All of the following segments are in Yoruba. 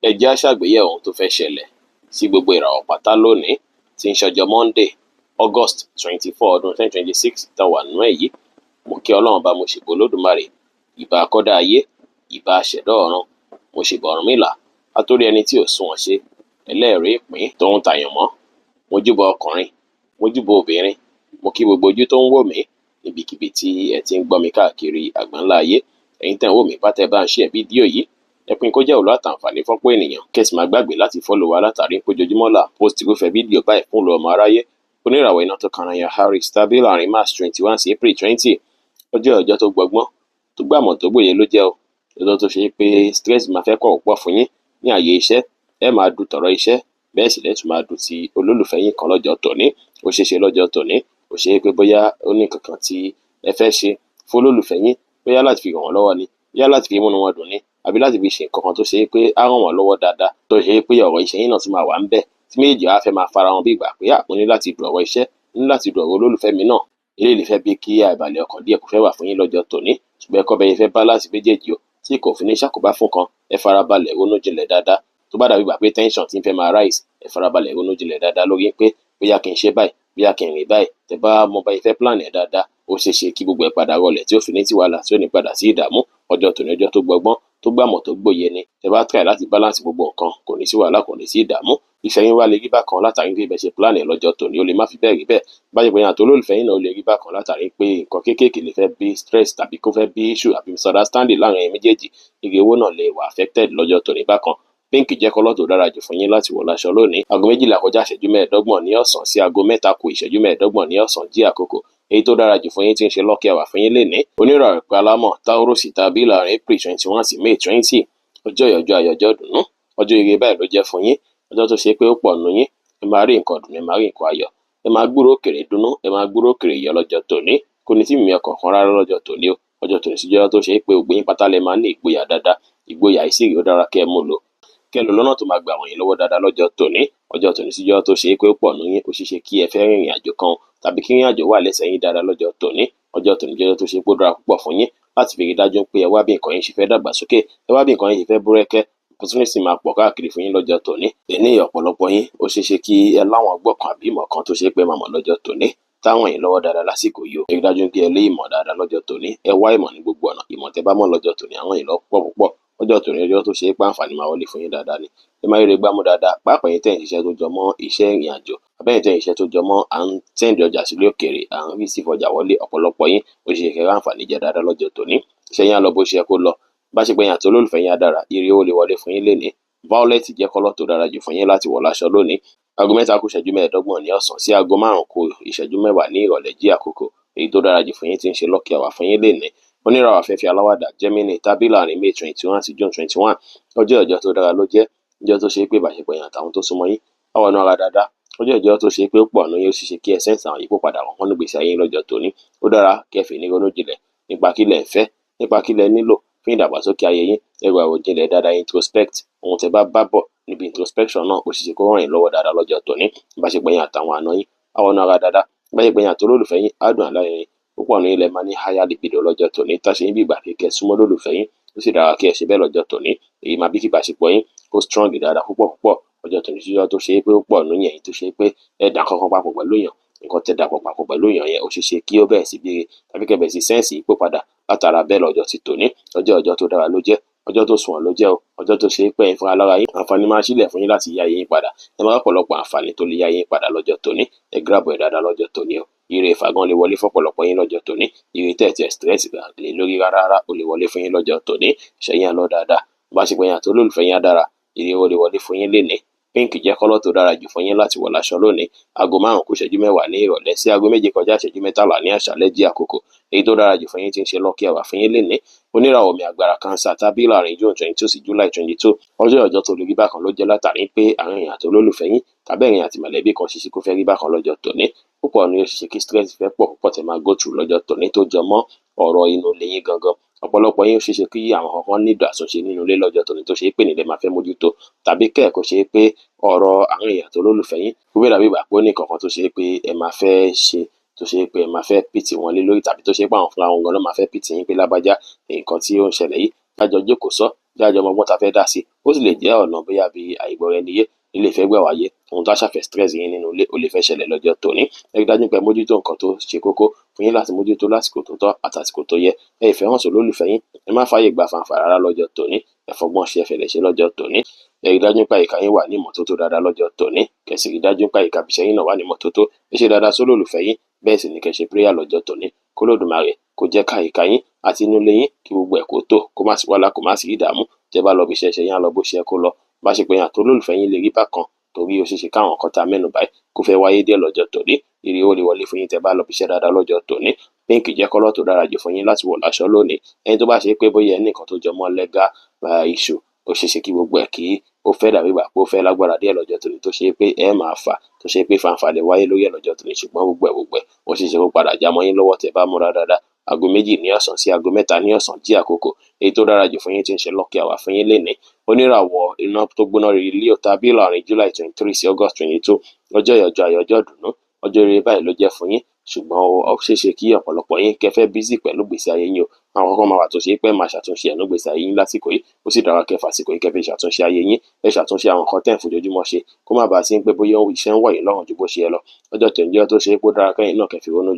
Ẹ jẹ́ á ṣàgbéyẹ̀wò ohun tó fẹ́ ṣẹlẹ̀ sí gbogbo ìràwọ̀ pátá lónìí tí ń ṣọjọ́ Monday, August 24 ọdún 2026 tá wà nínú ẹ̀ yìí. Mo kí Ọlọ́run bá mo ṣèbà Olódùmarè, ìbà akọ́dá ayé, ìbà aṣẹ̀dá ọ̀run, mo ṣèbà Ọ̀rúnmìlà, atórí ẹni tí ò sunwọ̀n ṣe, ẹlẹ́rìí ìpín tóun tàyànmọ́. Mo júbà ọkùnrin, mo júbà obìnrin, mo kí gbogbo ojú tó ń wò mí níbikíbi tí ẹ ti ń gbọ́ mi káàkiri àgbáńlá ayé. Ẹ̀yin tẹ́ ń wò mí pátá ẹ bá ń share fídíò yìí, ẹ pín kó jẹ́ òlò àtàǹfààní fọ́pọ̀ ènìyàn. Kẹ́sì má gbàgbé láti follow wa látàrí pójoojúmọ́ là post irúfẹ́ fídíò báyìí fún ìlú ọmọ aráyé. Oníràwọ̀ iná tó kan yan Harris tàbí láàrin March 21 sí April 20. Ọjọ́ tó gbọgbọ́n, tó gbàmọ̀ tó gbòye ló jẹ́ o. Ọjọ́ tó ṣe pé stress máa fẹ́ kọ̀ pọ̀ fún yín ní àyè iṣẹ́, ẹ máa dù tọ̀rọ̀ iṣẹ́, bẹ́ẹ̀ sì lẹ́tù máa dù ti olólùfẹ́ yín kan lọ́jọ́ tòní. Ó ṣeéṣe lọ́jọ́ tòní, ó ṣe pé bóyá ó ní kankan tí ẹ fẹ́ ṣe fún olólùfẹ́ yín, bóyá láti fi ràn wọ́n lọ́wọ́ ni, bóyá láti fi múnú wọn dùn ni, àbí láti fi ṣe nǹkan kan tó ṣe pé á ràn wọ́n lọ́wọ́ dáadáa, tó ṣe pé ọ̀rọ̀ iṣẹ́ yín náà tún máa wà ń bẹ̀, tí méjì á fẹ́ máa fara wọn bí ìgbà pé mo ní láti dù ọ̀rọ̀ iṣẹ́, mo ní láti dù ọ̀rọ̀ olólùfẹ́ mi náà. Eléyìí lè fẹ́ bí kí àìbalẹ̀ ọkàn díẹ̀ kò fẹ́ wà fún yín lọ́jọ́ tòní, ṣùgbọ́n ẹ̀kọ́ bẹ́ẹ̀ fẹ́ balance méjèèjì o, tí kò fi ní ṣàkóbá fún kan. Ẹ farabalẹ̀ ronú jinlẹ̀ dáadáa. Tó bá dàbí ìgbà pé tension ti ń fẹ́ máa rise, ẹ farabalẹ̀ ronú jinlẹ̀ dáadáa lórí pé bóyá kí n ṣe báyìí, bóyá kí n rìn báyìí. Tẹ́ bá mọ bá fẹ́ plan ẹ̀ dáadáa, ó ṣeéṣe kí gbogbo ẹ̀ padà rọlẹ̀ tí ó fi ní ti wàhálà, tí ó ní padà sí ìdààmú. Ọjọ́ tòní ọjọ́ tó gbọgbọ́n, tó gbàmọ̀ tó gbòye ni. Tẹ́ bá try láti balance gbogbo nǹkan, kò ní sí wàhálà, kò ní sí ìdààmú. Ìfẹ́ yín wá lè rí bákan látàrí pé bẹ́ẹ̀ ṣe plan ẹ̀ lọ́jọ́ tòní, ó lè má fi bẹ́ẹ̀ rí bẹ́ẹ̀. Báyìí bóyá àti olólùfẹ́ yín náà ó lè rí bákan látàrí pé nǹkan kéékèèké lè fẹ́ bí stress tàbí kó fẹ́ bí issue àbí misunderstanding láàrin ẹ̀yin méjèèjì. Ire owó náà lè wà affected lọ́jọ́ tòní bákan. Pink jẹ́ kọ́lọ́ tó dára jù fún yín láti wọ̀ láṣọ lónìí. Aago 12 kọjá ìṣẹ́jú 15 ní ọ̀sán sí aago 3 kù ìṣẹ́jú 15 ní ọ̀sán jí àkókò. Èyí tó dára jù fún yín tí ń ṣe lucky hour fún yín lénìí. Oníràwọ̀ ìpè alámọ̀ Taurus tàbí láàrin April 21 sí May 20. Ọjọ́ ìyọjọ́ ayọ̀jọ́ dùnú. Ọjọ́ ire báyìí ló jẹ́ fún yín. Ọjọ́ tó ṣe pé ó pọ̀ nù yín. Ẹ máa rí nǹkan dùn, ẹ máa rí nǹkan ayọ̀. Ẹ máa gbúrò òkèrè dùnú, ẹ máa gbúrò òkèrè yọ̀ lọ́jọ́ tòní. Kò ní tí mi ọkàn kan rárá lọ́jọ́ tòní o. Ọjọ́ tòní sí ọjọ́ tó ṣe pé gbogbo yín pátá lẹ máa ní ìgboyà dáadáa. Ìgboyà ìsìrì ó dára kẹ́ ẹ mú lò. Kẹ́ lò lọ́nà tó máa gbà wọ̀nyí lọ́wọ́ dáadáa lọ́jọ́ tòní. Ọjọ́ tòní sí ọjọ́ tó ṣe pé ó pọ̀ nù yín. Ó ṣeéṣe kí ẹ fẹ́ rìnrìn àjò kan tàbí kí rìnrìn àjò wà lẹ́sẹ̀ yín dáadáa lọ́jọ́ tòní. Ọjọ́ tòní jẹ́ ọjọ́ tó ṣe pé ó dára púpọ̀ fún yín láti fi rí dájú pé ẹ wá bí nǹkan yín ṣe fẹ́ dàgbàsókè, ẹ wá bí nǹkan yín ṣe fẹ́ búrẹ́kẹ́. Opportunity máa pọ̀ káàkiri fún yín lọ́jọ́ tòní. Ní ọ̀pọ̀lọpọ̀ yín, ó ṣeéṣe kí ẹ láwọn ọgbọ́n kan àbí ìmọ̀ kan tó ṣe pé máa mọ̀ lọ́jọ́ tòní táwọn yín lọ́wọ́ dáadáa lásìkò yìí o. Ẹ rí dájú pé ẹ lé ìmọ̀ dáadáa lọ́jọ́ tòní. Ẹ wá ìmọ̀ ní gbogbo ọ̀nà. Ìmọ̀ tẹ́ bá mọ̀ lọ́jọ́ tòní àwọn yín lọ púpọ̀. Ọjọ́ tòní ọjọ́ tó ṣe pé àǹfààní máa wọlé fún yín dáadáa ni. Ẹ máa rí gbámú dáadáa. Pàápàá yín tẹ́ ń ṣiṣẹ́ tó jọ mọ́ iṣẹ́ ìrìn àjò, àbẹ́yìn tẹ́ ń ṣiṣẹ́ tó jọ mọ́ à ń send ọjà sílé òkèèrè, à ń receive ọjà wọlé. Ọ̀pọ̀lọpọ̀ yín ó ṣe kẹ́ àǹfààní jẹ dáadáa lọ́jọ́ tòní. Iṣẹ́ yín á lọ bó ṣe kó lọ. Bá ṣe pé yín àti olólùfẹ́ yín á dára, ire ó lè wọlé fún yín lénìí. Violet jẹ́ kọ́lọ́ tó dára jù fún yín láti wọ̀ láṣọ lónìí. Aago 3 kù ìṣẹ́jú 15 ní ọ̀sán sí aago 5 kù ìṣẹ́jú 10 ní ìrọ̀lẹ́ jí àkókò. Èyí tó dára jù fún yín tí ń ṣe lucky hour fún yín lénìí. Oníràwọ̀ afẹ́fẹ́ aláwàdà Gemini tàbí láàrin May 21 sí June 21. Ọjọ́ tó dára ló jẹ́. Ọjọ́ tó ṣe pé ìbáṣepọ̀ yín àtàwọn tó súnmọ́ yín á wọnú ara dáadáa. Ọjọ́ tó ṣe pé ó pọ̀ nù yín, ó ṣeéṣe kí ẹ sense àwọn yípo padà wọn nígbà ìgbésí ayé lọ́jọ́ tòní. Ó dára kí ẹ fi ní ronú jinlẹ̀ nípa kí lẹ ń fẹ́, nípa kí lẹ nílò fún ìdàgbàsókè ayé yín. Ẹ ro àròjinlẹ̀ dáadáa, introspect. Ohun tẹ́ bá bọ̀ níbi introspection náà ó ṣeéṣe kó ràn yín lọ́wọ́ dáadáa lọ́jọ́ tòní. Ìbáṣepọ̀ yín àtàwọn àna yín á wọnú ara dáadáa. Ìbáṣepọ̀ yín àti olólùfẹ́ yín á dùn àlárinrin. Púpọ̀ nínú ilẹ̀ máa ní higher libido lọ́jọ́ tòní. Tá ṣe yín bí ìgbà kékeré súnmọ́ olólùfẹ́ yín, ó sì dára kí ẹ ṣe bẹ́ẹ̀ lọ́jọ́ tòní. Èyí máa bí kí ìbáṣepọ̀ yín kó strong dáadáa púpọ̀. Ọjọ́ tòní sí ọjọ́ tó ṣe pé ó pọ̀ nínú yẹn tó ṣe pé ẹ dà kankan papọ̀ pẹ̀lú èèyàn. Nǹkan tẹ́ dàpọ̀ papọ̀ pẹ̀lú èèyàn yẹn ó ṣeéṣe kí ó bẹ̀rẹ̀ sí bí tàbí kẹ́ bẹ̀rẹ̀ sí sẹ́ǹsì ipò padà látara bẹ́ẹ̀ lọ́jọ́ ti tòní. Ọjọ́ tó dára ló jẹ́. Ọjọ́ tó sunwọ̀n ló jẹ́ o. Ọjọ́ tó ṣe pé ẹ̀yin fúnra lára yín àǹfààní máa ṣílẹ̀ fún yín láti yá yín padà. Ẹ máa ọ̀pọ̀lọpọ̀ àǹfààní tó lè yá yín padà lọ́jọ́ tòní. Ẹ grab ẹ̀ dáadáa lọ́jọ́ tòní o. Ire ìfàgán lè wọlé fọ́pọ̀lọpọ̀ yín lọ́jọ́ tòní. Ire tẹ̀tẹ̀ stress lè lórí rárá ó lè wọlé fún yín lọ́jọ́ tòní. Iṣẹ́ yín á lọ dáadáa. Bá ṣe pé yín àti olólùfẹ́ yín á dára, ire ó lè wọlé fún yín lénìí. Pink jẹ́ kọ́lọ́ tó dára jù fún yín láti wọ̀ láṣọ lónìí. Aago 5 kù ìṣẹ́jú 10 ní ìrọ̀lẹ́ sí aago 7 kọjá ìṣẹ́jú 13 ní àṣálẹ́ jí àkókò. Èyí tó dára jù fún yín tí ń ṣe lucky hour fún yín lénìí. Oníràwọ̀ mi agbára Cancer tàbí láàrin June 22 sí July 22. Ọjọ́ tó lè rí bákan ló jẹ́ látàrí pé àárín ẹ̀yin àti olólùfẹ́ yín tàbí ẹ̀yin àti mọ̀lẹ́bí kan ṣiṣẹ́ kó fẹ́ rí bákan lọ́jọ́ tòní. Púpọ̀ ni ó ṣeéṣe kí stress fẹ́ pọ̀ tẹ́ máa go through lọ́jọ́ tòní tó jọ mọ́ ọ̀rọ̀ inú ilé yín gangan. Ọ̀pọ̀lọpọ̀ yín ó ṣeéṣe kí àwọn kankan nílò àtúnṣe nínú ilé lọ́jọ́ tòní tó ṣe pé nílẹ̀ máa fẹ́ mójútó tàbí kẹ́ẹ̀kọ́ ṣe pé ọ̀rọ̀ àárín ẹ̀yin àti olólùfẹ́ yín gbé dàbí ìgbà pé ó ní kankan tó ṣe pé ẹ máa fẹ́ ṣe tó ṣe pé ẹ máa fẹ́ pìtì wọn lé lórí tàbí tó ṣe pé àwọn fúnra wọn gan ló máa fẹ́ pìtì yín pé lágbájá nǹkan tí ó ń ṣẹlẹ̀ yìí kájọ jókòó sọ jájọ ọmọ ọgbọ́n ta fẹ́ dá sí ó sì lè jẹ́ ọ̀nà bóyá bí àìgbọ́ra-ẹni-yé ilé ìfẹ́ gbà wáyé ohun tó ṣàfẹ́ stress yín nínú ilé ó lè fẹ́ ṣẹlẹ̀ lọ́jọ́ tòní ẹ rí dájú pé mójútó nǹkan tó ṣe kókó fún yín láti mójútó lásìkò tó tọ́ àtàsìkò tó yẹ ẹ ìfẹ́ hàn sí olólùfẹ́ yín ẹ má fààyè gba fàǹfà rárá lọ́jọ́ tòní ẹ fọgbọ́n ṣe ẹfẹ̀lẹ̀ ṣe lọ́jọ́ tòní ẹ rí dájú pé àyíká yín wà ní ìmọ́tótó dáadáa lọ́jọ́ tòní kẹsì rí dájú pé àyíká ibiṣẹ́ yín náà wà ní ìmọ́tótó ẹ ṣe dáadáa sólólùfẹ́ yín bẹ́ẹ̀ sì ni kẹ́ ṣe prayer lọ́jọ́ tòní kólódùmarè kó jẹ́ ká àyíká yín àti inú ilé yín kí gbogbo ẹ̀ kó tó kó má sí wàhálà kó má sí ìdààmú tẹ́ bá lọ bí iṣẹ́ yín á lọ bó ṣe kó lọ bá ṣe pé yàn tó lólùfẹ́ yín lè rí bákan torí ó ṣeéṣe káwọn kan tá a mẹ́nu báyìí kó fẹ́ wáyé díẹ̀ lọ́jọ́ tòní ire ó lè wọlé fún yín tẹ́ bá lọ bí iṣẹ́ dáadáa lọ́jọ́ tòní pink jẹ́ kọ́lọ́ tó dára jù fún yín láti wọ̀ láṣọ lónìí ẹni tó bá ṣe pé bóyá ẹnì kan tó jọ mọ́ lẹ́gà issue ó ṣeéṣe kí gbogbo ẹ̀ kí ó fẹ́ dàbí ìgbà pé ó fẹ́ lágbára díẹ̀ lọ́jọ́ tòní tó ṣe pé ẹ máa fà tó ṣe pé fanfà lè wáyé lórí ẹ̀ lọ́jọ́ tòní ṣùgbọ́n gbogbo ẹ̀ ó ṣeéṣe kó padà já mọ́ yín lọ́wọ́ tẹ́ bá múra dáadáa aago 2 ní ọ̀sán sí aago 3 ní ọ̀sán jí àkókò èyí tó dára jù fún yín tí ń ṣe lọ́kì àwà fún yín lénìí oníràwọ̀ iná tó gbóná rere Leo tàbí láàrin July 23 sí August 22 ọjọ́ ìyọjọ́ ayọjọ́ dùnú ọjọ́ rere báyìí ló jẹ́ fún yín ṣùgbọ́n ó ṣeéṣe kí ọ̀pọ̀lọpọ̀ yín kẹfẹ́ bízì pẹ̀lú gbèsè ayé yín o àwọn kan máa wà tó ṣe pé máa ṣàtúnṣe ẹ̀nú gbèsè ayé yín lásìkò yìí ó sì dára kẹfà àsìkò yìí kẹfẹ́ ṣàtúnṣe ayé yín ẹ ṣàtúnṣe àwọn nǹkan tẹ̀ ń fojoojúmọ́ ṣe kó má bàa sí pé bóyá iṣẹ́ ń wọ̀ yín lọ́rùn ju bó ṣe yẹ lọ ọjọ́ tẹ̀ǹjẹ́ tó ṣe é pé ó dára kẹ́yìn náà kẹfì ronú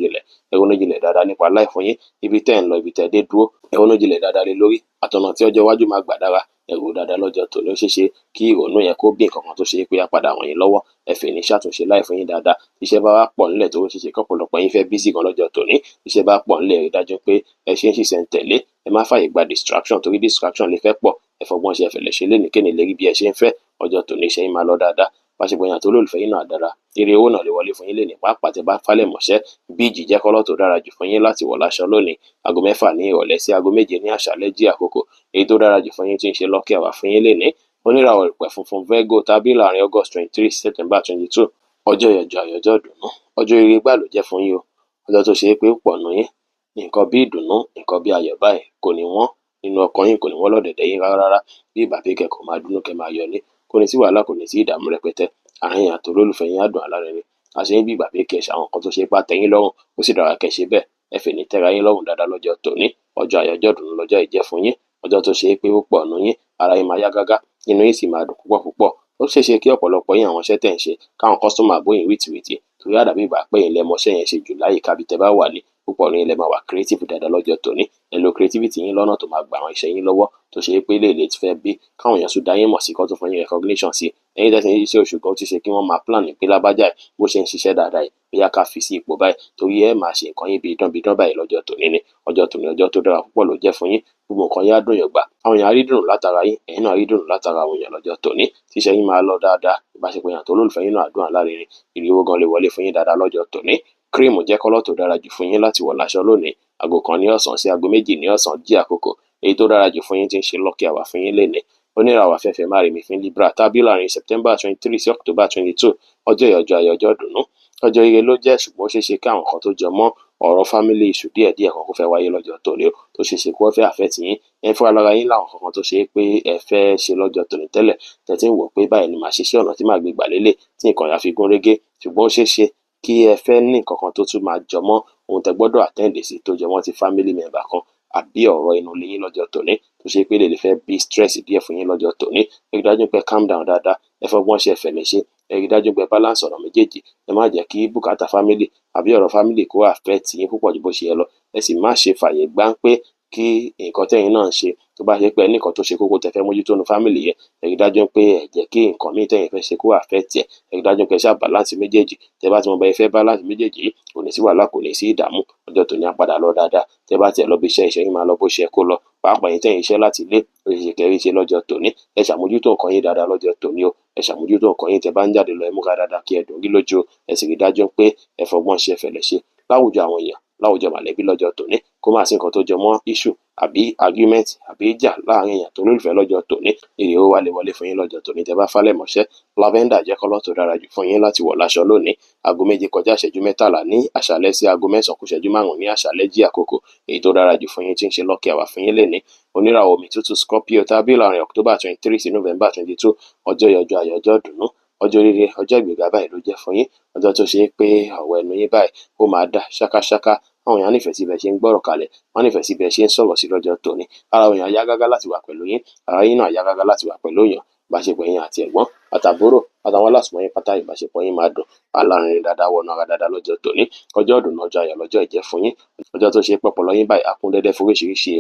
jinlẹ̀ dáadáa nípa láì fún yín ibi tẹ́ ń lọ ibi tẹ́ dé dúró ẹ ronú jinlẹ̀ dáadáa lé lórí àtọ̀nà tí ọjọ́ iwájú máa gbà dára ẹ̀rù dáadáa lọ́jọ́ tòní ó ṣeéṣe kí ìrònú yẹn kó bí nǹkan kan tó ṣe é pé á padà wọ̀nyí lọ́wọ́ ẹ fi ní ṣàtúnṣe láì fún yín dáadáa iṣẹ́ bá wá pọ̀ nílẹ̀ tó ṣeéṣe kọ́pọ̀lọpọ̀ yín fẹ́ bísí gan lọ́jọ́ tòní iṣẹ́ bá pọ̀ nílẹ̀ rí dájú pé ẹ ṣe ń ṣiṣẹ́ ń tẹ̀lé ẹ má fààyè gba distraction torí distraction lè fẹ́ pọ̀ ẹ fọgbọ́n ṣe ẹfẹ̀lẹ̀ ṣe lé nìkéni lérí bí ẹ ṣe ń fẹ́ ọjọ́ tòní iṣẹ́ yín máa lọ dáadáa pàṣípò yàn tó lólùfẹ́ yín náà dára ire owó náà lè wọlé fún yín lénìí pàápàá tẹ́ bá falẹ̀ mọ́ṣẹ́ bíìjì jẹ́ kọ́lọ́ tó dára jù fún yín láti wọ̀ láṣọ lónìí aago 6 ní ìrọ̀lẹ́ sí aago 7 ní àṣálẹ́ jí àkókò èyí tó dára jù fún yín tí ń ṣe lọ́kì àwà fún yín lénìí oníràwọ̀ ìpẹ́ funfun Virgo tàbí láàrin August 23 September 22 ọjọ́ ìyọjọ́ ayọjọ́ ìdùnnú ọjọ́ ire gbà ló jẹ́ fún yín o ọjọ́ tó ṣe é pé ó pọ̀ nù yín nǹkan bí ìdùnnú nǹkan bí ayọ̀ báyìí kò ní wọ́n nínú ọkàn yín kò ní wọ́n lọ́dẹ̀dẹ̀ yín rárá bí ìgbà pé kẹ́kọ̀ọ́ máa dúnú kẹ́ máa yọ̀ ní kò ní sí wàhálà kò ní sí ìdààmú rẹpẹtẹ àárín àtò olólùfẹ́ yín á dùn alárinrin àṣẹ yín bí ìgbà pé kẹ́ ṣe àwọn nǹkan tó ṣe pá tẹ́yìn lọ́rùn ó sì dára kẹ́ ṣe bẹ́ẹ̀ ẹ fẹ́ ní tẹ́ra yín lọ́rùn dáadáa lọ́jọ́ tòní ọjọ́ ayọjọ́ dùnú lọ́jọ́ ìjẹ́ fún yín ọjọ́ tó ṣe é pé ó pọ̀ nù yín ara yín máa yá gágá inú yín sì máa dùn púpọ̀ ó ṣeéṣe kí ọ̀pọ̀lọpọ̀ yín àwọn iṣẹ́ tẹ̀ ń ṣe káwọn kọ́sítọ́mà bóyin wìtìwìtì torí àdàbí ìgbà pé ilẹ̀ mọṣẹ́ yẹn ṣe jù láyìíká bí tẹ́ bá wà ní púpọ̀ ní ilẹ̀ máa wà creative dáadáa lọ́jọ́ tòní ẹ lo creativity yín lọ́nà tó máa gba àwọn iṣẹ́ yín lọ́wọ́ tó ṣe é pé lè ti fẹ́ bí káwọn èèyàn tún dá yín mọ̀ sí kó tó fún yín recognition sí ẹ̀yin tẹ́sí iṣẹ́ oṣù kan ó ti ṣe kí wọ́n máa plan pé lábájá bó ṣe ń ṣiṣẹ́ dáadáa yìí bóyá ká fi sí ipò báyìí torí ẹ máa ṣe nǹkan yín bí idán báyìí lọ́jọ́ tòní ni ọjọ́ tòní ọjọ́ tó dára púpọ̀ ló jẹ́ fún yín gbogbo nǹkan yín á dùn yàn gbà àwọn èèyàn á rí dùnú látara yín ẹ̀yin náà rí dùnú látara àwọn èèyàn lọ́jọ́ tòní tíṣẹ́ yín máa lọ dáadáa ìbáṣepọ̀ yàn tó lólùfẹ́ yín náà á dùn alárinrin ìrìwó gan lè wọlé fún yín dáadáa lọ́jọ́ tòní kírìmù jẹ́ kọ́lọ́ tó dára jù fún yín láti wọ̀ láṣọ lónìí aago 1 ní ọ̀sán sí aago 2 ní ọ̀sán jí àkókò èyí tó dára jù fún yín tí ń ṣe lọ́kì àwà fún yín lénìí oníràwọ̀ afẹ́fẹ́ má rí mi fún Libra tàbí láàrin September 23 sí October 22 ọjọ́ ìyọjọ́ ayọjọ́ dùnú ọjọ́ ire ló jẹ́ ṣùgbọ́n ó ṣeéṣe kí àwọn kan tó jọ mọ́ ọ̀rọ̀ family issue díẹ̀díẹ̀ kan kó fẹ́ wáyé lọ́jọ́ tòní o tó ṣeéṣe kó fẹ́ àfẹ́ tì yín ẹ fúnra lára yín láwọn kankan tó ṣe é pé ẹ fẹ́ ṣe lọ́jọ́ tòní tẹ́lẹ̀ tẹ̀tí ń wò pé báyìí ni màá ṣe sí ọ̀nà tí màá gbé gbà lélẹ̀ tí nǹkan yà fi gún régé ṣùgbọ́n ó ṣeéṣe kí ẹ fẹ́ ní nǹkan kan tó tún máa jọmọ́ ohun tẹ́ gbọ́dọ̀ attend sí tó jọmọ́ ti family member kan àbí ọ̀rọ̀ inú ilé yín lọ́jọ́ tòní tó ṣe pé lè fẹ́ bí stress díẹ̀ fún yín lọ́jọ́ tòní ẹ rí dájú pé calm down dáadáa ẹ fọgbọ́n ṣe ẹ̀fẹ̀ léṣe ẹ rí dájú pé balance ọ̀nà méjèèjì ẹ má jẹ́ kí bùkátà family àbí ọ̀rọ̀ family kó affect yín púpọ̀ ju bó ṣe yẹ lọ ẹ sì má ṣe fàyè gbà pé kí nǹkan tẹ́yin náà ń ṣe tó bá ṣe pé nǹkan tó ṣe kókó tẹ́ fẹ́ mójútó nu family yẹn ẹ rí dájú pé ẹ jẹ́ kí nǹkan míì tẹ́yin fẹ́ ṣe kó affect ẹ ẹ rí dájú pé ẹ ṣá balance méjèèjì tẹ́ bá ti mọ bá ẹ fẹ́ balance méjèèjì kò ní sí wàhálà kò ní sí ìdààmú ọjọ́ tòní á padà lọ dáadáa tẹ́ bá tiẹ̀ lọ bí iṣẹ́ yín máa lọ bó ṣe kó lọ pàápàá yín tẹ́yin iṣẹ́ láti ilé ó ṣe kẹrí ṣe lọ́jọ́ tòní ẹ ṣàmójútó nǹkan yín dáadáa lọ́jọ́ tòní o ẹ ṣàmójútó nǹkan yín tẹ́ bá ń jáde lọ ẹ múra dáadáa kí ẹ dùn rí lójú ẹ sì rí dájú pé ẹ fọgbọ́n ṣe ẹfẹ̀lẹ̀ ṣe láwùjọ àwọn èèyàn láwùjọ mọ̀lẹ́bí lọ́jọ́ tòní kó má sí nǹkan tó jọ mọ́ issue àbí argument àbí ìjà láàrin èèyàn tó lólùfẹ́ lọ́jọ́ tòní èrè ó wà lè wọlé fún yín lọ́jọ́ tòní tẹ́ bá falẹ̀ mọ́ṣẹ́ lavender jẹ́ kọ́lọ́ tó dára jù fún yín láti wọ̀ láṣọ lónìí aago 7 kọjá ìṣẹ́jú 13 ní àṣálẹ́ sí aago 9 kù ìṣẹ́jú 5 ní àṣálẹ́ jí àkókò èyí tó dára jù fún yín tí ń ṣe lọ́kì àwà fún yín lénìí oníràwọ̀ omi tútù Scorpio tàbí láàrin October 23 sí November 22 ọjọ́ ìyọjọ́ ayọjọ́ dùnú ọjọ́ rere ọjọ́ ìgbéga báyìí ló jẹ́ fún yín ọjọ́ tó ṣe é pé ọ̀wọ́ ẹnu yín báyìí ó máa dá ṣákáṣáká àwọn èèyàn nífẹ̀ẹ́ sí bẹ́ẹ̀ ṣe ń gbọ́rọ̀ kalẹ̀, wọ́n nífẹ̀ẹ́ sí bẹ́ẹ̀ ṣe ń sọ̀rọ̀ sí lọ́jọ́ tòní. Ara àwọn èèyàn yá gágá láti wà pẹ̀lú yín, ara yín náà yá gágá láti wà pẹ̀lú èèyàn. Ìbáṣepọ̀ yín àti ẹ̀gbọ́n àtàbúrò àtàwọn alásùnmọ́ yín pátá, ìbáṣepọ̀ yín máa dùn, alárinrin dáadáa wọnú ara dáadáa lọ́jọ́ tòní. Ọjọ́ ìdùnnú, ọjọ́ ayọ̀ lọ́jọ́ ìjẹ́ fún yín. Ọjọ́ tó ṣe pé ọpọlọ yín báyìí á kún dẹ́dẹ́ fún oríṣiríṣi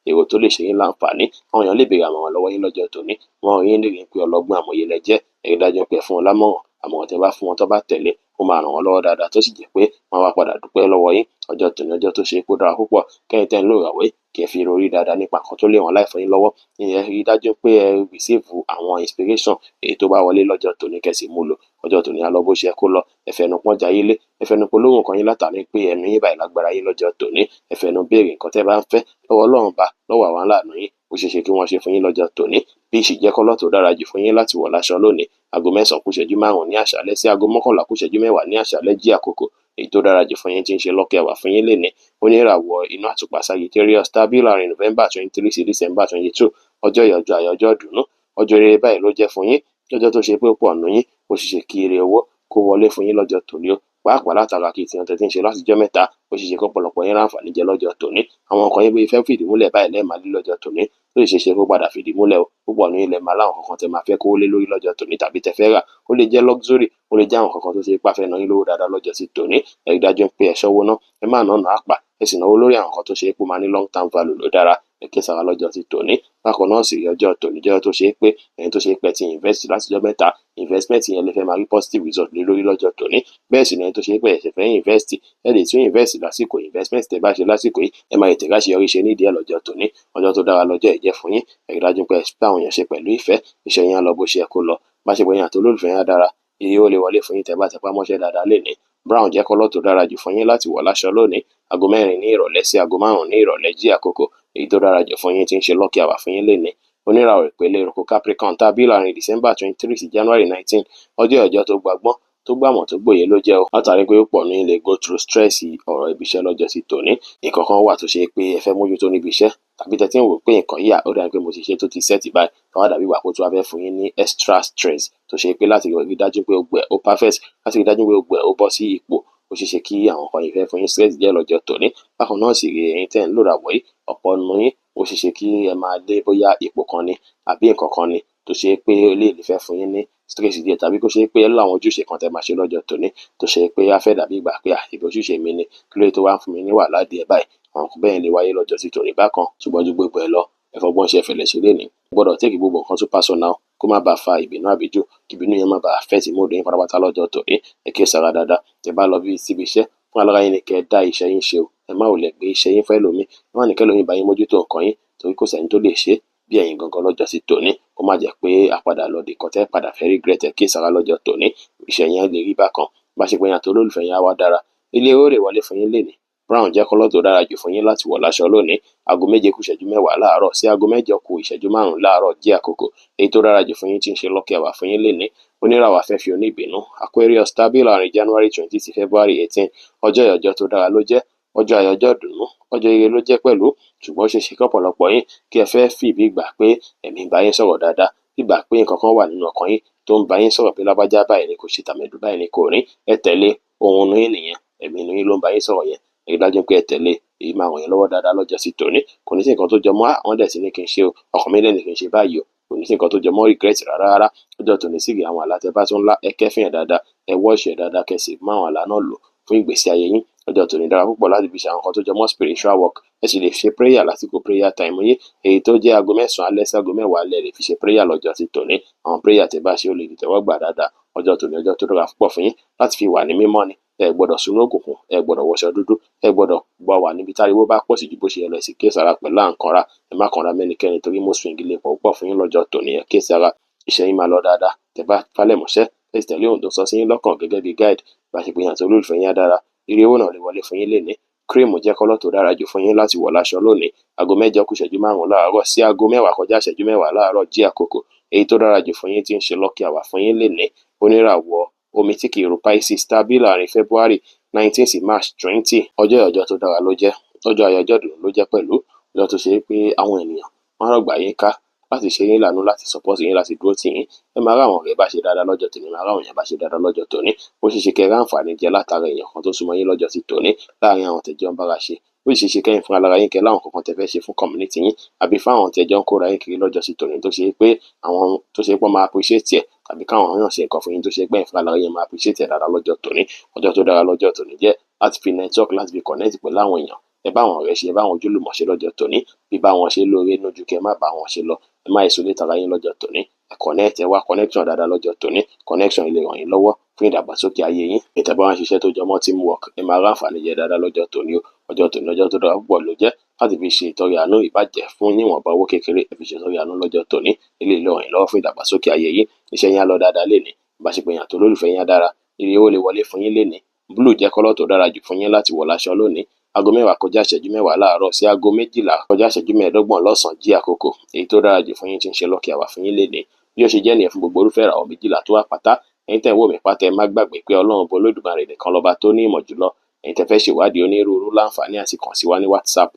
èrò tó lè ṣe yín láǹfààní. Àwọn èèyàn lè béèrè àmọ̀ràn lọ́wọ́ yín lọ́jọ́ tòní. Wọ́n rí yín lè rí pé ọlọ́gbọ́n àmọ̀ye lẹ jẹ́. Ẹ rí dájú pé ẹ fún wọn lámọ̀ràn. Àmọ̀ràn tẹ́ bá fún wọn tó bá tẹ̀lé, ó máa ràn wọ́n lọ́wọ́ dáadáa, tó sì jẹ́ pé wọ́n wá padà dúpẹ́ lọ́wọ́ yín. Ọjọ́ tòní ọjọ́ tó ṣe pé ó dára púpọ̀. Kẹ́yìn tẹ́ ń lò ìràwé kí ẹ fi rorí dáadáa nípa nǹkan tó lè wọ́n láì fún yín lọ́wọ́. Ìyẹn rí dájú pé ẹ receive àwọn inspiration èyí tó bá wọlé lọ́jọ́ tòní, kẹ́sì mú lò. Ọjọ́ tòní á lọ bó ṣe kó lọ. Ẹ fẹnu pọ́n jayé lé, ẹ fẹnu polówó nǹkan yín látàrí pé ẹnu yín báyìí lágbára yín lọ́jọ́ tòní. Ẹ fẹnu béèrè nǹkan tẹ́ bá ń fẹ́ lọ́wọ́ Ọlọ́run bá, lọ́wọ́ àwọn aláàánú yín. Ó ṣeé ṣe kí wọ́n ṣe fún yín lọ́jọ́ tòní. Bí ìṣìjẹ́kọ́lọ́ tó dára jù fún yín láti wọ̀ láṣọ lónìí, aago 9 kù ìṣẹ́jú 5 ní àṣálẹ́ sí aago 11 kù ìṣẹ́jú 10 ní àṣálẹ́ jí àkókò èyí tó dára jù fún yín tí ń ṣe lọ́kẹ́ wà fún yín lénìí. Oníràwọ̀ inú àtùpà Sagittarius tàbí láàrin November 23 sí December 22. Ọjọ́ ìyọjọ́ ayọ̀, ọjọ́ ìdùnnú, ọjọ́ rere báyìí ló jẹ́ fún yín. Ọjọ́ tó ṣe pé ó pọ̀ nù yín, ó ṣeé ṣe kí ire owó kó wọlé fún yín lọ́jọ́ tòní o. Pàápàá látara kí tí wọ́n ti ń ṣe látijọ́ mẹ́ta, ó ṣeé ṣe kó ọ̀pọ̀lọpọ̀ yín ráǹfààní jẹ lọ́jọ́ tòní. Àwọn nǹkan yín bí fẹ́ fìdí múlẹ̀ báyìí lẹ́ẹ̀ máa lé lọ́jọ́ tòní, ó sì ṣeé ṣe kó padà fìdí múlẹ̀ o. Púpọ̀ ní ilẹ̀ máa láwọn kankan tẹ máa fẹ́ kó lé lórí lọ́jọ́ tòní tàbí tẹ fẹ́ rà. Ó lè jẹ́ luxury, ó lè jẹ́ àwọn kankan tó ṣe pé fẹ́ ná yín lówó dáadáa lọ́jọ́ sí tòní. Ẹ rí dájú pé ẹ ṣọ́wó ná, ẹ má ná àpà, ẹ sì náwó lórí àwọn nǹkan tó ṣe pé máa ní long term value ló dára. Ẹ kíyèsára lọ́jọ́ sí tòní. Bákan náà sì rí ọjọ́ tòní jẹ́ tó ṣe pé ẹ̀yin tó ṣe pé ti invest látijọ́ mẹ́ta, investment yẹn lè fẹ́ máa rí positive result lé lórí lọ́jọ́ tòní. Bẹ́ẹ̀ sì ni ẹni tó ṣe pé ẹ̀ṣẹ̀ fẹ́ invest, ẹ lè tún invest lásìkò investment tẹ́ bá ṣe lásìkò yìí, ẹ máa tètè láṣeyọrí ṣe nídìí ẹ̀ lọ́jọ́ tòní. Ọjọ́ tó dára lọ́jọ́ ìjẹ́ fún yín. Ẹ rí dájú pé ẹ bá àwọn èèyàn ṣe pẹ̀lú ìfẹ́, iṣẹ́ yín á lọ bó ṣe yẹ kó lọ. Ìbáṣepọ̀ yín àti olólùfẹ́ yín á dára. Ire ó lè wọlé fún yín tẹ́ bá tẹpá mọ́ṣẹ́ dáadáa lénìí. Brown jẹ́ kọ́lọ́ tó dára jù fún yín láti wọ̀ láṣọ lónìí. Aago 4 ní ìrọ̀lẹ́ sí aago 5 ní ìrọ̀lẹ́ jí àkókò èyí tó dára jù fún yín tí ń ṣe lọ́kì àwà fún yín lénìí. Oníràwọ̀ ìpele ìrùkù Capricorn tàbí láàrin December 23 sí January 19. Ọjọ́ tó gbàgbọ́n, tó gbàmọ̀, tó gbòye ló jẹ́ o. Látàrí pé ó pọ̀ ní ilé go through stress ọ̀rọ̀ ibi iṣẹ́ lọ́jọ́ sí tòní. Nǹkan kan wà tó ṣe pé ẹ fẹ́ mójútó níbi iṣẹ́ tàbí tẹ́tí ń wò pé nǹkan yíyà ó dàbí pé mo ti ṣe tó ti sẹ́ẹ̀tì báyìí. Káwá dàbí ìwà kó tó wá fẹ́ fún yín ní extra stress tó ṣe pé láti rí dájú pé ó gbẹ ó perfect, láti rí dájú pé ó gbẹ ó bọ́ sí ipò. Ó ṣeé ṣe kí àwọn nǹkan yìí fẹ́ fún yín stress díẹ̀ lọ́jọ́ tòní. Bákan náà sì rí ẹ̀yin tẹ́ ń lò ràwọ̀ yìí, ọ̀pọ̀ nínú yín ó ṣeé ṣe kí ẹ máa lé bóyá ipò kan ni àbí nǹkan kan ni tó ṣe pé ó lè fẹ́ fún yín ní stress díẹ̀, tàbí kó ṣe pé láwọn ojúṣe kan tẹ́ máa ṣe lọ́jọ́ tòní tó ṣe pé á fẹ́ dàbí ìgbà pé ibi ojúṣe mi ni kí ló tó wá fún mi ní wàhálà díẹ̀ báyìí. Àwọn nǹkan bẹ́ẹ̀ lè wáyé lọ́jọ́ sí tòní bákan, ṣùgbọ́n ju gbogbo ẹ̀ lọ, ẹ fọgbọ́n ṣe fẹ̀lẹ̀ ṣe lénìí. Gbọ́dọ̀ take gbogbo nǹkan tó personal kó má bàa fa ìbínú àbíjú, kí ìbínú yẹn má bàa affect mood yín pátápátá lọ́jọ́ tòní. Ẹ kíyèsára dáadáa. Tẹ́ bá lọ síbi iṣẹ́ fún alára yín ni kẹ́ ẹ dá iṣẹ́ yín ṣe o. Ẹ má wulẹ̀ gbé iṣẹ́ yín fẹ́ lómi. Ẹ má ní kẹ́ lómi bá yín mójútó nǹkan yín torí kò sẹ́ni tó lè ṣe bí ẹ̀yin gangan lọ́jọ́ sí tòní. Kó má jẹ́ pé àpadà lọ dìkan tẹ́ padà fẹ́ regret. Ẹ kíyèsára lọ́jọ́ tòní. Iṣẹ́ yẹn lè rí bákan. Ìbáṣepọ̀ yín àti olólùfẹ́ yín á wá dára. Ilé ó rè wọlé fún yín lénìí. Brown jẹ́ kọ́lọ́ tó dára jù fún yín láti wọ̀ láṣọ lónìí. Aago 7 kù ìṣẹ́jú 10 láàárọ̀ sí aago 8 kù ìṣẹ́jú 5 láàárọ̀ jẹ́ àkókò èyí tó dára jù fún yín tí ń ṣe lọ́kì àwà fún yín lénìí. Oníràwọ̀ afẹ́fẹ́ oníbínú Aquarius tàbí láàrin January 20 sí February 18. Ọjọ́ ìyọjọ́ tó dára ló jẹ́. Ọjọ́ ayọ̀, ọjọ́ ìdùnnú, ọjọ́ ire ló jẹ́ pẹ̀lú. Ṣùgbọ́n ó ṣeé ṣe kí ọ̀pọ̀lọpọ̀ yín kí ẹ fẹ́ fi bí gbà pé ẹ̀mí bá yín sọ̀rọ̀ dáadáa, bí gbà pé nǹkan kan wà nínú ọkàn yín tó ń bá yín sọ̀rọ̀ pé lágbájá báyìí ni kò ṣe, tàmẹ̀dù báyìí ni kò rí. Ẹ tẹ̀lé ohun inú yín nìyẹn, ẹ̀mí inú yín ló ń bá yín sọ̀rọ̀ yẹn. Ẹ rí dájú pé ẹ tẹ̀lé, èyí máa ràn yín lọ́wọ́ dáadáa lọ́jọ́ sí tòní. Kò ní sí nǹkan tó jọmọ́ àwọn dẹ̀ sí ní kí n ṣe o, ọkàn mi lẹ́nu kí n ṣe báyìí o. Kò ní sí nǹkan tó jọmọ́ regret rárá. Ọjọ́ tòní sì rí àwọn àlá tẹ́ bá tún ńlá, ẹ kẹ́fìn ẹ̀ dáadáa, ẹ wọ́ọ̀ṣì ẹ̀ dáadáa, kẹ́ sì mú àwọn àlá náà lò fún ìgbésí ayé yín. Ọjọ́ tòní dára púpọ̀ láti fi ṣe àwọn nǹkan tó jọmọ́ spiritual work. Ẹ sì lè ṣe prayer lásìkò prayer time yín èyí tó jẹ́ aago 9 alẹ́ sí aago 10 alẹ́ lè fi ṣe prayer lọ́jọ́ sí tòní. Àwọn prayer tẹ́ bá ṣe ó lè tẹ́wọ́ gbà dáadáa. Ọjọ́ tòní ọjọ́ tó dára púpọ̀ fún yín láti fi wà ní mímọ́ ni. Ẹ gbọ́dọ̀ sùn lókùnkùn, ẹ gbọ́dọ̀ wọṣọ dúdú, ẹ gbọ́dọ̀ wà níbi táriwo bá pọ̀ sí ju bó ṣe yẹ lọ. Sì kíyèsára pẹ̀lú àǹkanra. Ẹ má kanra mẹ́nikẹ́ni torí mo swing lè pọ̀ púpọ̀ fún yín lọ́jọ́ tòní. Ẹ kíyèsára. Iṣẹ́ yín máa lọ dáadáa. Tẹ́ bá falẹ̀ mọ́ṣẹ́, ẹ sì tẹ̀lé ohun tó sọ sí yín lọ́kàn gẹ́gẹ́ bí guide. Ìbáṣepọ̀ yín àti olólùfẹ́ yín á dára. Ire owó náà lè wọlé fún yín lénìí. Cream jẹ́ kọ́lọ́ tó dára jù fún yín láti wọ̀ láṣọ lónìí. Aago 8 kù ìṣẹ́jú 5 láàárọ̀ sí aago 10 kọjá ìṣẹ́jú 10 láàárọ̀ jí àkókò èyí tó dára jù fún yín tí ń ṣe lọ́kì àwà fún yín lénìí. Oníràwọ̀ omi tí kì í ru Pisces tàbí láàrin February 19 sí March 20. Ọjọ́ ìyọjọ́ tó dára ló jẹ́. Ọjọ́ ayọ̀, ọjọ́ ìdùnnú ló jẹ́ pẹ̀lú. Ọjọ́ tó ṣe pé àwọn ènìyàn wọ́n rọ̀gbà yín ká, láti ṣe yín láàánú, láti support yín, láti dúró tì yín. Ẹ máa ráwọn ọ̀rẹ́ bá ṣe dáadáa lọ́jọ́ tòní, máa ráwọn èèyàn bá ṣe dáadáa lọ́jọ́ tòní. Ó ṣeé ṣe kẹ́ ẹ rí àǹfààní jẹ látara èèyàn kan tó súnmọ́ yín lọ́jọ́ ti tòní láàárín àwọn tẹ́ jọ ń bára ṣe. Ó sì ṣeé ṣe kẹ́yìn fúnra lára yín kẹ́ láwọn kankan tẹ́ fẹ́ ṣe fún community yín àbí fáwọn tẹ́ jọ ń kóra yín kiri lọ́jọ́ ti tòní tó ṣe pé àwọn tó ṣe pé wọ́n máa appreciate ẹ̀ tàbí káwọn èèyàn ṣe nǹkan fún yín tó ṣe pé ẹ̀yin fúnra lára yín máa appreciate ẹ̀ dáadáa lọ́jọ́ tòní. Ọjọ́ tó dára lọ́jọ́ tòní jẹ́ láti fi network, láti fi connect pẹ̀lú àwọn èèyàn. Ẹ bá àwọn ọ̀rẹ́ ṣe, ẹ bá àwọn ojúlùmọ̀ ṣe lọ́jọ́ tòní. Bí bá wọn ṣe lóore lójú kẹ́ má bá wọn ṣe lọ. Ẹ má isolate ara yín lọ́jọ́ tòní. Ẹ connect, ẹ wá connection dáadáa lọ́jọ́ tòní. Connection lè ràn yín lọ́wọ́ fún ìdàgbàsókè ayé yín. Ìtẹ́ bá wọn ṣiṣẹ́ tó jọmọ́ teamwork, ẹ máa rí àǹfààní jẹ dáadáa lọ́jọ́ tòní o. Ọjọ́ tòní ọjọ́ tó dára púpọ̀ ló jẹ́ láti fi ṣe ìtọrẹ àánú, ìbàjẹ́ fún níwọ̀nba owó kékeré. Ẹ fi ṣe ìtọrẹ àánú lọ́jọ́ tòní. Eléyìí lè ràn yín lọ́wọ́ fún ìdàgbàsókè ayé yín. Iṣẹ́ yín á lọ dáadáa lénìí. Ìbáṣepọ̀ yín àti olólùfẹ́ yín á dára. Ire owó lè wọlé fún yín lénìí. Blue jẹ́ kọ́lọ̀ tó dára jù fún yín láti wọ̀ láṣọ lónìí. Aago 10 kọjá ìṣẹ́jú 10 láàárọ̀ sí aago 12 kọjá ìṣẹ́jú 15 lọ́sàn-án jí àkókò èyí tó dára jù fún yín tí ń ṣe lọ́kì àwà fún yín lénìí. Bí ó ṣe jẹ́ nìyẹn fún gbogbo irúfẹ́ ìràwọ̀ 12 tó wà pátá. Ẹ̀yin tẹ́ ń wò mí pátá, ẹ má gbàgbé pé Ọlọ́run bo Olódùmarè nìkan lọ́ba tó ní ìmọ̀ jùlọ. Ẹ̀yin tẹ́ fẹ́ ṣèwádìí onírúurú láǹfààní àti kàn sí wa ní WhatsApp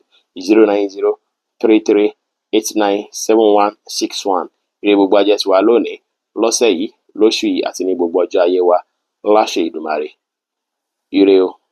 09033897161. Ire gbogbo ajẹ́ tiwa lónìí, lọ́sẹ̀ yìí, lóṣù yìí àti ní gbogbo ọjọ́ ayé wa láṣẹ Ìdùmarè. Ire o.